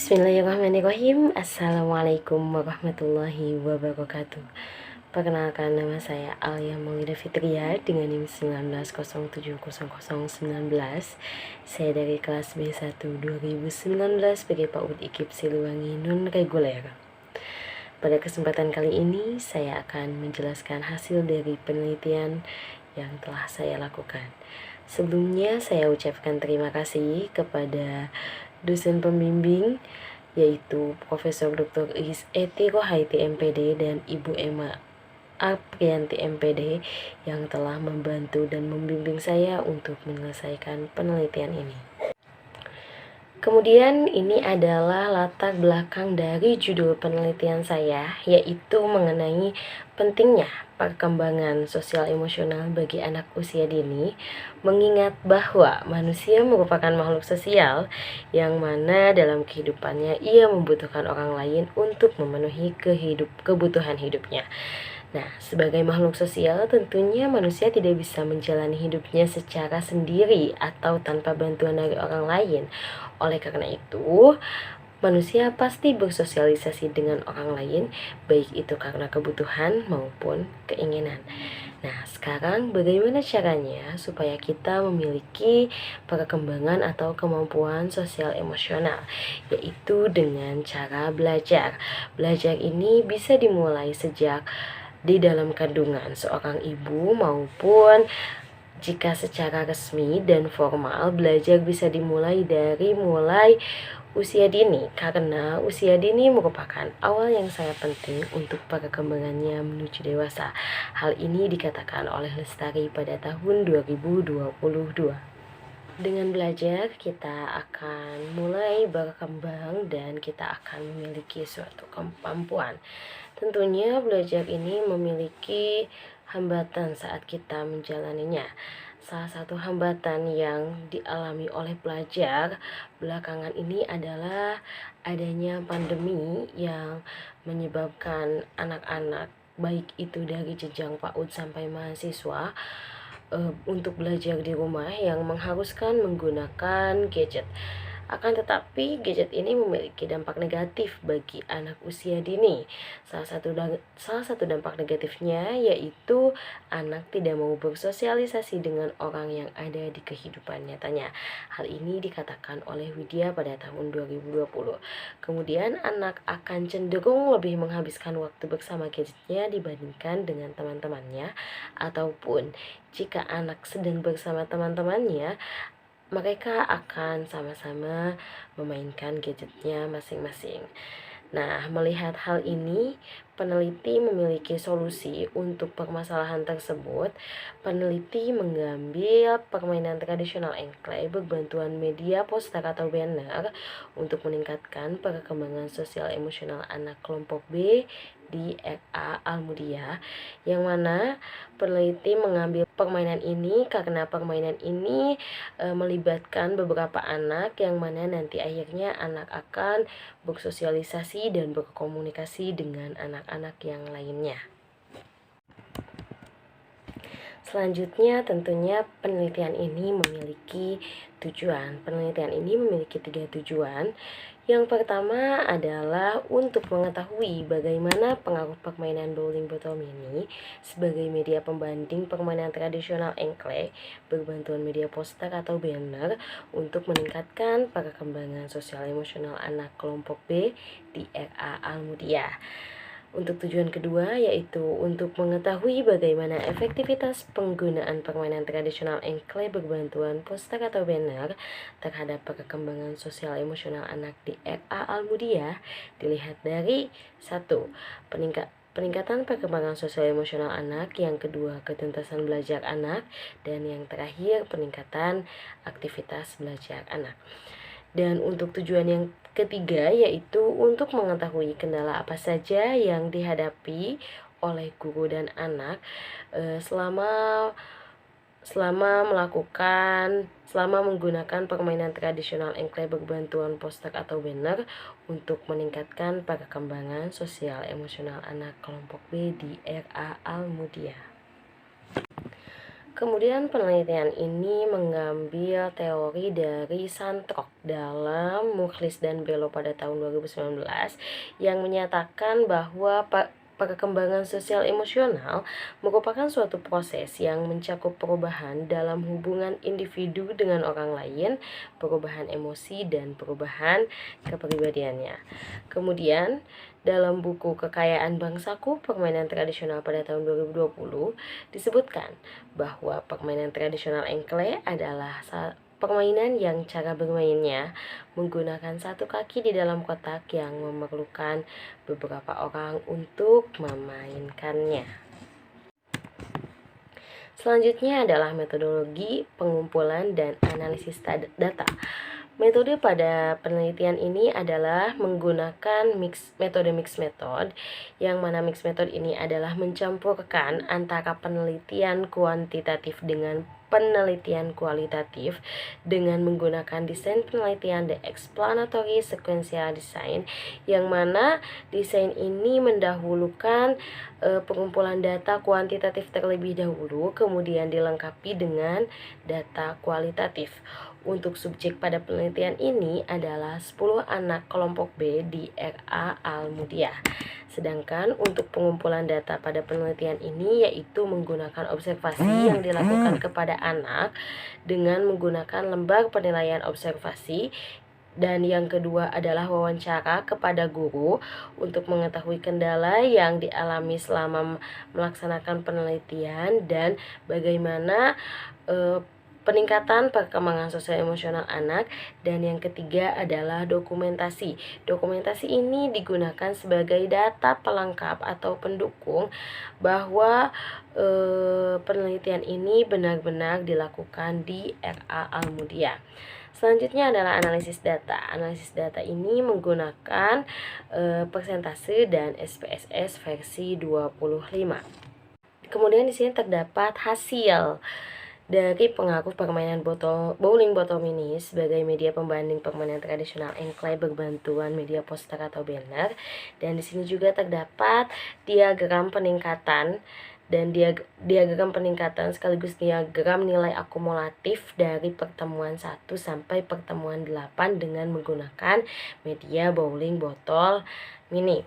Bismillahirrahmanirrahim. Assalamualaikum warahmatullahi wabarakatuh. Perkenalkan, nama saya Alia Maulida Fitria dengan NIM 19070019. Saya dari kelas B1 2019 sebagai PAUD IKIP Siliwangi non reguler. Pada kesempatan kali ini saya akan menjelaskan hasil dari penelitian yang telah saya lakukan. Sebelumnya saya ucapkan terima kasih kepada dosen pembimbing yaitu Profesor Dr. Iis Eti Rohaiti MPD dan Ibu Emma Aprianti MPD yang telah membantu dan membimbing saya untuk menyelesaikan penelitian ini. Kemudian ini adalah latar belakang dari judul penelitian saya, yaitu mengenai pentingnya perkembangan sosial emosional bagi anak usia dini, mengingat bahwa manusia merupakan makhluk sosial yang mana dalam kehidupannya ia membutuhkan orang lain untuk memenuhi kebutuhan hidupnya. Nah, sebagai makhluk sosial, tentunya manusia tidak bisa menjalani hidupnya secara sendiri atau tanpa bantuan dari orang lain. Oleh karena itu, manusia pasti bersosialisasi dengan orang lain, baik itu karena kebutuhan maupun keinginan. Nah, sekarang bagaimana caranya supaya kita memiliki perkembangan atau kemampuan sosial emosional? Yaitu dengan cara belajar. Belajar ini bisa dimulai sejak di dalam kandungan seorang ibu maupun jika secara resmi dan formal belajar bisa dimulai dari usia dini, karena usia dini merupakan awal yang sangat penting untuk perkembangannya menuju dewasa. Hal ini dikatakan oleh Lestari pada tahun 2022. Dengan belajar kita akan mulai berkembang dan kita akan memiliki suatu kemampuan. Tentunya belajar ini memiliki hambatan saat kita menjalaninya. Salah satu hambatan yang dialami oleh pelajar belakangan ini adalah adanya pandemi yang menyebabkan anak-anak baik itu dari jenjang PAUD sampai mahasiswa untuk belajar di rumah yang mengharuskan menggunakan gadget. Akan tetapi gadget ini memiliki dampak negatif bagi anak usia dini. Salah satu dampak negatifnya yaitu anak tidak mau bersosialisasi dengan orang yang ada di kehidupan nyatanya. Hal ini dikatakan oleh Widya pada tahun 2020. Kemudian anak akan cenderung lebih menghabiskan waktu bersama gadgetnya dibandingkan dengan teman-temannya, ataupun jika anak sedang bersama teman-temannya, mereka akan sama-sama memainkan gadgetnya masing-masing. Nah, melihat hal ini, peneliti memiliki solusi untuk permasalahan tersebut. Peneliti mengambil permainan tradisional engklek berbantuan media poster atau banner untuk meningkatkan perkembangan sosial emosional anak kelompok B di RA Almudia, yang mana peneliti mengambil permainan ini karena permainan ini melibatkan beberapa anak yang mana nanti akhirnya anak akan bersosialisasi dan berkomunikasi dengan anak-anak yang lainnya. Selanjutnya tentunya penelitian ini memiliki tujuan. Penelitian ini memiliki 3 tujuan. Yang pertama adalah untuk mengetahui bagaimana pengaruh permainan bowling botol mini sebagai media pembanding permainan tradisional engklek berbantuan media poster atau banner untuk meningkatkan perkembangan sosial emosional anak kelompok B di RA Almudia. Untuk tujuan kedua yaitu untuk mengetahui bagaimana efektivitas penggunaan permainan tradisional engklek berbantuan poster atau banner terhadap perkembangan sosial emosional anak di RA Almudia dilihat dari 1. Peningkatan perkembangan sosial emosional anak, yang kedua ketuntasan belajar anak, dan yang terakhir peningkatan aktivitas belajar anak. Dan untuk tujuan yang ketiga yaitu untuk mengetahui kendala apa saja yang dihadapi oleh guru dan anak selama menggunakan permainan tradisional engklek berbantuan poster atau banner untuk meningkatkan perkembangan sosial emosional anak kelompok B di RA Almudia. Kemudian penelitian ini mengambil teori dari Santrok dalam Mukhlis dan Bello pada tahun 2019 yang menyatakan bahwa perkembangan sosial emosional merupakan suatu proses yang mencakup perubahan dalam hubungan individu dengan orang lain, perubahan emosi, dan perubahan kepribadiannya. Kemudian, dalam buku Kekayaan Bangsaku, Permainan Tradisional pada tahun 2020, disebutkan bahwa permainan tradisional engkle adalah permainan yang cara bermainnya menggunakan satu kaki di dalam kotak yang memerlukan beberapa orang untuk memainkannya. Selanjutnya adalah metodologi pengumpulan dan analisis data. Metode pada penelitian ini adalah menggunakan metode mixed method, yang mana mixed method ini adalah mencampurkan antara penelitian kuantitatif dengan penelitian kualitatif dengan menggunakan desain penelitian the explanatory sequential design, yang mana desain ini mendahulukan pengumpulan data kuantitatif terlebih dahulu, kemudian dilengkapi dengan data kualitatif. Untuk subjek pada penelitian ini adalah 10 anak kelompok B di RA Al-Mudiah. Sedangkan untuk pengumpulan data pada penelitian ini yaitu menggunakan observasi yang dilakukan kepada anak dengan menggunakan lembar penilaian observasi, dan yang kedua adalah wawancara kepada guru untuk mengetahui kendala yang dialami selama melaksanakan penelitian dan bagaimana peningkatan perkembangan sosial emosional anak. Dan yang ketiga adalah dokumentasi. Dokumentasi ini digunakan sebagai data pelengkap atau pendukung bahwa penelitian ini benar-benar dilakukan di RA Al-Mudiah. Selanjutnya adalah analisis data. Analisis data ini menggunakan persentase dan SPSS versi 25. Kemudian di sini terdapat hasil dari pengaruh permainan bowling botol mini sebagai media pembanding permainan tradisional engkle berbantuan media poster atau banner. Dan di sini juga terdapat diagram peningkatan dan diagram peningkatan sekaligus diagram nilai akumulatif dari pertemuan 1 sampai pertemuan 8 dengan menggunakan media bowling botol mini.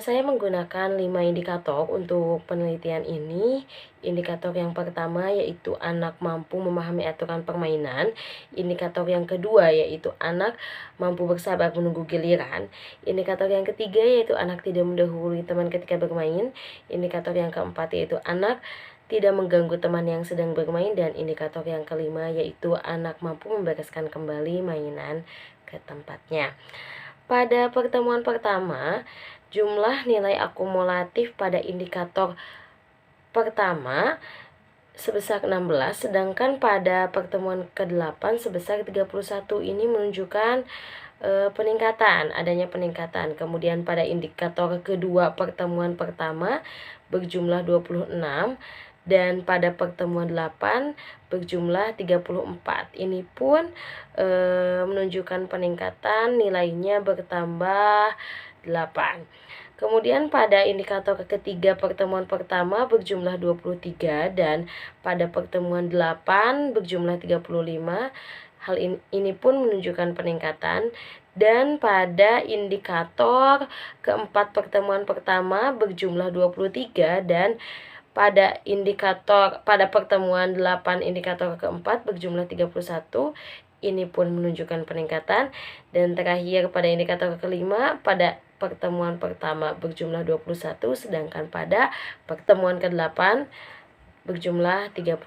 Saya menggunakan 5 indikator untuk penelitian ini. Indikator yang pertama yaitu anak mampu memahami aturan permainan. Indikator yang kedua yaitu anak mampu bersabar menunggu giliran. Indikator yang ketiga yaitu anak tidak mendahului teman ketika bermain. Indikator yang keempat yaitu anak tidak mengganggu teman yang sedang bermain. Dan indikator yang kelima yaitu anak mampu membereskan kembali mainan ke tempatnya. Pada pertemuan pertama, jumlah nilai akumulatif pada indikator pertama sebesar 16, sedangkan pada pertemuan ke-8 sebesar 31. Ini menunjukkan adanya peningkatan. Kemudian pada indikator kedua pertemuan pertama berjumlah 26, dan pada pertemuan 8 berjumlah 34. Ini pun menunjukkan peningkatan, nilainya bertambah 8. Kemudian pada indikator ketiga pertemuan pertama berjumlah 23, dan pada pertemuan 8 berjumlah 35. Hal ini pun menunjukkan peningkatan. Dan pada indikator keempat pertemuan pertama berjumlah 23, dan pada pertemuan 8 indikator keempat berjumlah 31. Ini pun menunjukkan peningkatan. Dan terakhir pada indikator kelima pada pertemuan pertama berjumlah 21, sedangkan pada pertemuan ke-8 berjumlah 31.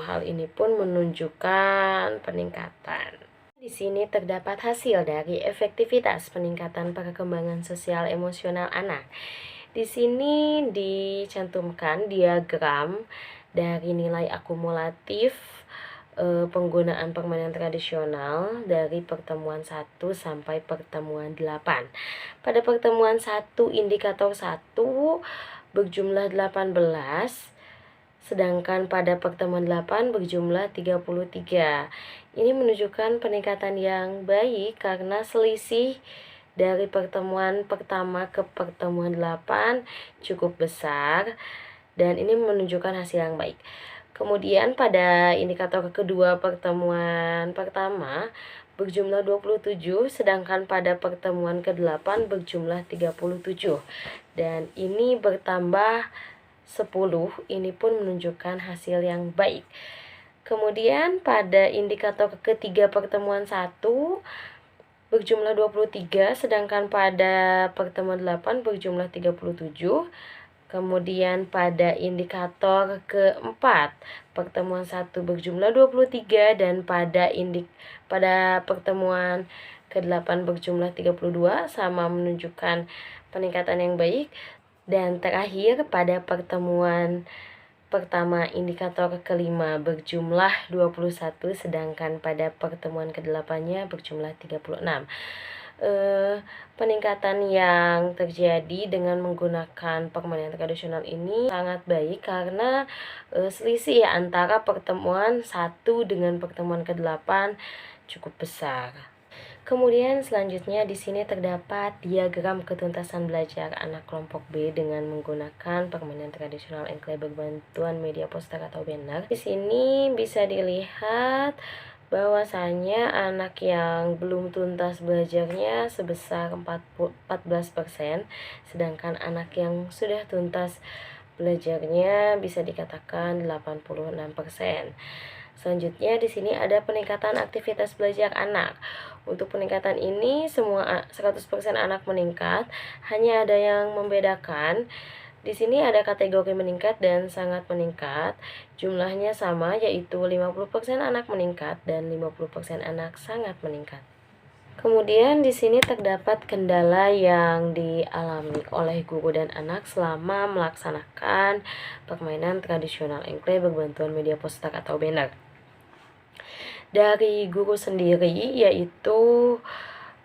Hal ini pun menunjukkan peningkatan. Di sini terdapat hasil dari efektivitas peningkatan perkembangan sosial emosional anak. Di sini dicantumkan diagram dari nilai akumulatif penggunaan permainan tradisional dari pertemuan 1 sampai pertemuan 8. Pada pertemuan 1, indikator 1 berjumlah 18, sedangkan pada pertemuan 8 berjumlah 33. Ini menunjukkan peningkatan yang baik karena selisih dari pertemuan pertama ke pertemuan 8 cukup besar, dan ini menunjukkan hasil yang baik. Kemudian pada indikator kedua pertemuan pertama berjumlah 27, sedangkan pada pertemuan ke-8 berjumlah 37. Dan ini bertambah 10, ini pun menunjukkan hasil yang baik. Kemudian pada indikator ketiga pertemuan 1 berjumlah 23, sedangkan pada pertemuan 8 berjumlah 37. Kemudian pada indikator keempat pertemuan 1 berjumlah 23 dan pada pertemuan ke-8 berjumlah 32, sama menunjukkan peningkatan yang baik. Dan terakhir pada pertemuan pertama indikator kelima berjumlah 21, sedangkan pada pertemuan ke-8-nya berjumlah 36. Peningkatan yang terjadi dengan menggunakan permainan tradisional ini sangat baik karena selisih antara pertemuan 1 dengan pertemuan ke-8 cukup besar. Kemudian selanjutnya di sini terdapat diagram ketuntasan belajar anak kelompok B dengan menggunakan permainan tradisional engklek berbantuan media poster atau banner. Di sini bisa dilihat bahwasanya anak yang belum tuntas belajarnya sebesar 14%, sedangkan anak yang sudah tuntas belajarnya bisa dikatakan 86%. Selanjutnya di sini ada peningkatan aktivitas belajar anak. Untuk peningkatan ini semua 100% anak meningkat, hanya ada yang membedakan. Di sini ada kategori meningkat dan sangat meningkat. Jumlahnya sama, yaitu 50% anak meningkat dan 50% anak sangat meningkat. Kemudian di sini terdapat kendala yang dialami oleh guru dan anak selama melaksanakan permainan tradisional engklek berbantuan media poster atau banner. Dari guru sendiri, yaitu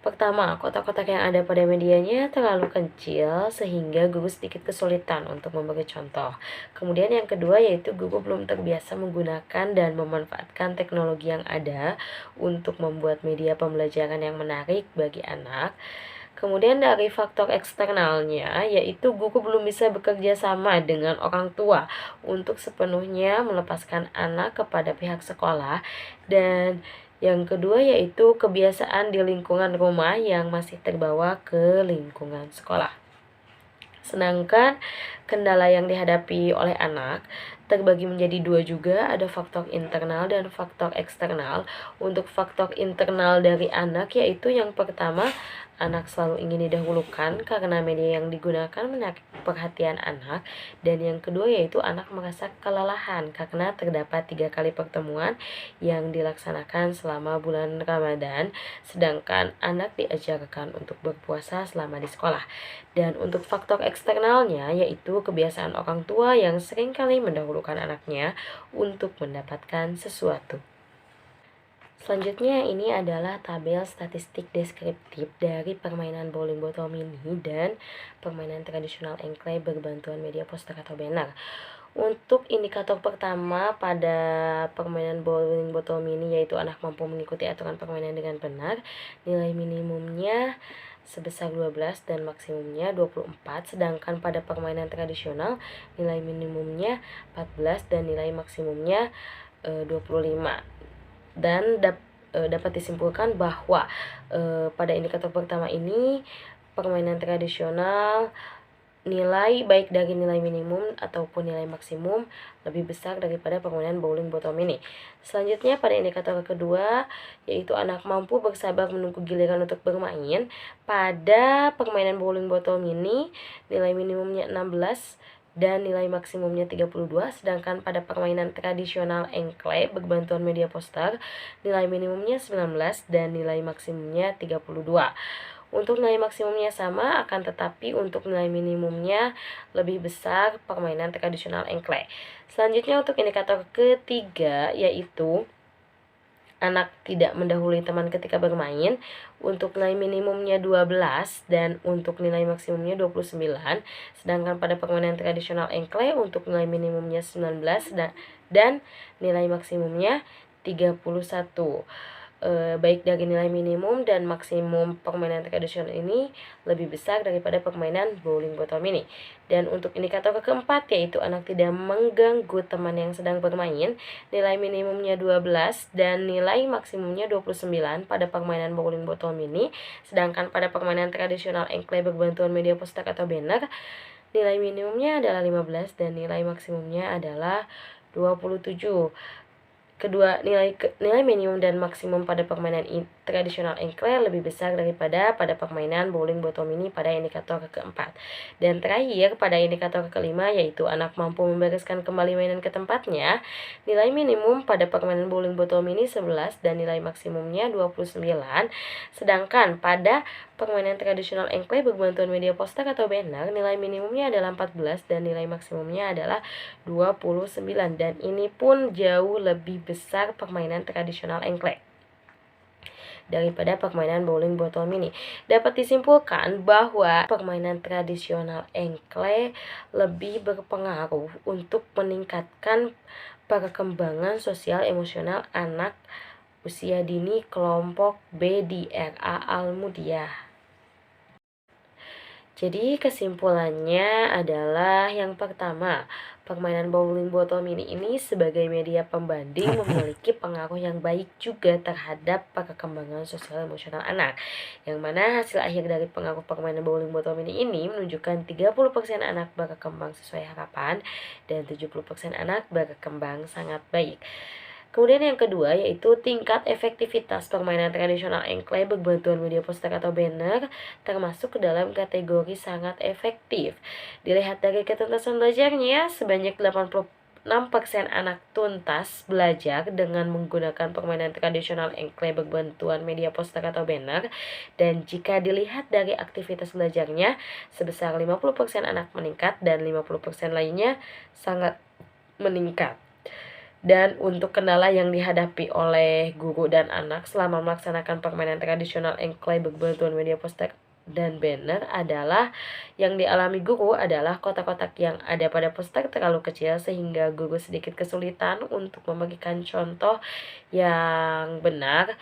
pertama, kotak-kotak yang ada pada medianya terlalu kecil sehingga guru sedikit kesulitan untuk memberi contoh. Kemudian yang kedua yaitu guru belum terbiasa menggunakan dan memanfaatkan teknologi yang ada untuk membuat media pembelajaran yang menarik bagi anak. Kemudian dari faktor eksternalnya, yaitu guru belum bisa bekerja sama dengan orang tua untuk sepenuhnya melepaskan anak kepada pihak sekolah. Dan yang kedua yaitu kebiasaan di lingkungan rumah yang masih terbawa ke lingkungan sekolah. Sedangkan kendala yang dihadapi oleh anak terbagi menjadi dua juga, ada faktor internal dan faktor eksternal. Untuk faktor internal dari anak yaitu yang pertama, anak selalu ingin didahulukan karena media yang digunakan menarik perhatian anak. Dan yang kedua yaitu anak merasa kelelahan karena terdapat 3 kali pertemuan yang dilaksanakan selama bulan Ramadan, sedangkan anak diajarkan untuk berpuasa selama di sekolah. Dan untuk faktor eksternalnya yaitu kebiasaan orang tua yang seringkali mendahulukan anaknya untuk mendapatkan sesuatu. Selanjutnya ini adalah tabel statistik deskriptif dari permainan bowling botol mini dan permainan tradisional engklek berbantuan media poster atau banner. Untuk indikator pertama pada permainan bowling botol mini yaitu anak mampu mengikuti aturan permainan dengan benar, nilai minimumnya sebesar 12 dan maksimumnya 24, sedangkan pada permainan tradisional nilai minimumnya 14 dan nilai maksimumnya 25. Dan dapat disimpulkan bahwa pada indikator pertama ini permainan tradisional nilai baik dari nilai minimum ataupun nilai maksimum lebih besar daripada permainan bowling botol mini. Selanjutnya pada indikator kedua yaitu anak mampu bersabar menunggu giliran untuk bermain. Pada permainan bowling botol mini nilai minimumnya 16 dan nilai maksimumnya 32, sedangkan pada permainan tradisional engklek berbantuan media poster nilai minimumnya 19 dan nilai maksimumnya 32. Untuk nilai maksimumnya sama, akan tetapi untuk nilai minimumnya lebih besar permainan tradisional engklek. Selanjutnya untuk indikator ketiga yaitu anak tidak mendahului teman ketika bermain. Untuk nilai minimumnya 12 dan untuk nilai maksimumnya 29. Sedangkan pada permainan tradisional engklek untuk nilai minimumnya 19 dan nilai maksimumnya 31. baik dari nilai minimum dan maksimum permainan tradisional ini lebih besar daripada permainan bowling botol mini. Dan untuk indikator keempat, yaitu anak tidak mengganggu teman yang sedang bermain, nilai minimumnya 12 dan nilai maksimumnya 29 pada permainan bowling botol mini, sedangkan pada permainan tradisional engkle berbantuan media poster atau banner, nilai minimumnya adalah 15 dan nilai maksimumnya adalah 27. Nilai minimum dan maksimum pada permainan tradisional engkle lebih besar daripada pada permainan bowling botol mini pada indikator keempat. Dan terakhir, pada indikator kelima, yaitu anak mampu membereskan kembali mainan ke tempatnya, nilai minimum pada permainan bowling botol mini 11 dan nilai maksimumnya 29. Sedangkan pada permainan tradisional engkle berbantuan media poster atau banner, nilai minimumnya adalah 14 dan nilai maksimumnya adalah 29. Dan ini pun jauh lebih besar permainan tradisional engkle daripada permainan bowling botol mini. Dapat disimpulkan bahwa permainan tradisional engkle lebih berpengaruh untuk meningkatkan perkembangan sosial emosional anak usia dini kelompok B di RA Al-Mudiah. Jadi kesimpulannya adalah yang pertama, permainan bowling botol mini ini sebagai media pembanding memiliki pengaruh yang baik juga terhadap perkembangan sosial emosional anak. Yang mana hasil akhir dari pengaruh permainan bowling botol mini ini menunjukkan 30% anak berkembang sesuai harapan dan 70% anak berkembang sangat baik. Kemudian yang kedua, yaitu tingkat efektivitas permainan tradisional engkle berbantuan media poster atau banner termasuk ke dalam kategori sangat efektif. Dilihat dari ketuntasan belajarnya, sebanyak 86% anak tuntas belajar dengan menggunakan permainan tradisional engkle berbantuan media poster atau banner. Dan jika dilihat dari aktivitas belajarnya, sebesar 50% anak meningkat dan 50% lainnya sangat meningkat. Dan untuk kendala yang dihadapi oleh guru dan anak selama melaksanakan permainan tradisional engkle berbantuan media poster dan banner adalah yang dialami guru adalah kotak-kotak yang ada pada poster terlalu kecil sehingga guru sedikit kesulitan untuk memberikan contoh yang benar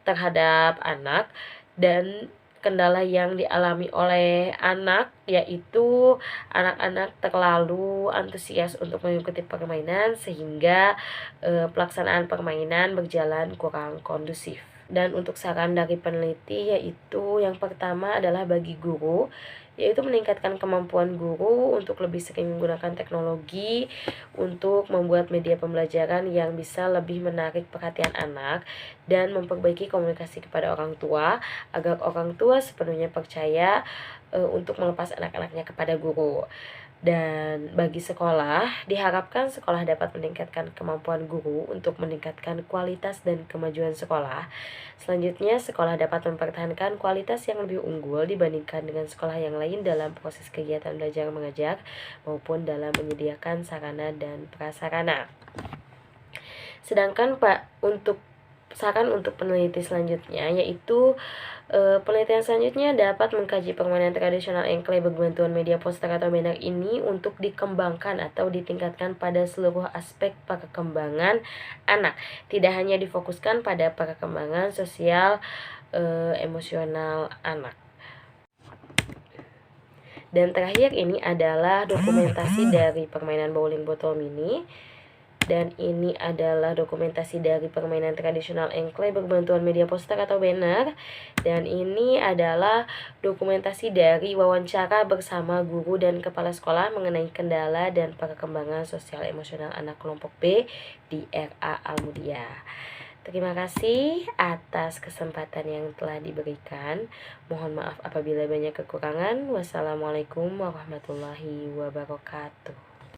terhadap anak. Dan kendala yang dialami oleh anak yaitu anak-anak terlalu antusias untuk mengikuti permainan sehingga pelaksanaan permainan berjalan kurang kondusif. Dan untuk saran dari peneliti yaitu yang pertama adalah bagi guru, yaitu meningkatkan kemampuan guru untuk lebih sering menggunakan teknologi untuk membuat media pembelajaran yang bisa lebih menarik perhatian anak dan memperbaiki komunikasi kepada orang tua agar orang tua sepenuhnya percaya untuk melepas anak-anaknya kepada guru. Dan bagi sekolah, diharapkan sekolah dapat meningkatkan kemampuan guru untuk meningkatkan kualitas dan kemajuan sekolah. Selanjutnya, sekolah dapat mempertahankan kualitas yang lebih unggul dibandingkan dengan sekolah yang lain dalam proses kegiatan belajar mengajar maupun dalam menyediakan sarana dan prasarana. Sedangkan saran untuk peneliti selanjutnya yaitu penelitian selanjutnya dapat mengkaji permainan tradisional engkle berbantuan media poster atau banner ini untuk dikembangkan atau ditingkatkan pada seluruh aspek perkembangan anak, tidak hanya difokuskan pada perkembangan sosial emosional anak. Dan terakhir ini adalah dokumentasi dari permainan bowling botol mini. Dan ini adalah dokumentasi dari permainan tradisional engkle berbantuan media poster atau banner. Dan ini adalah dokumentasi dari wawancara bersama guru dan kepala sekolah mengenai kendala dan perkembangan sosial emosional anak kelompok B di RA Al-Mudiah. Terima kasih atas kesempatan yang telah diberikan. Mohon maaf apabila banyak kekurangan. Wassalamualaikum warahmatullahi wabarakatuh.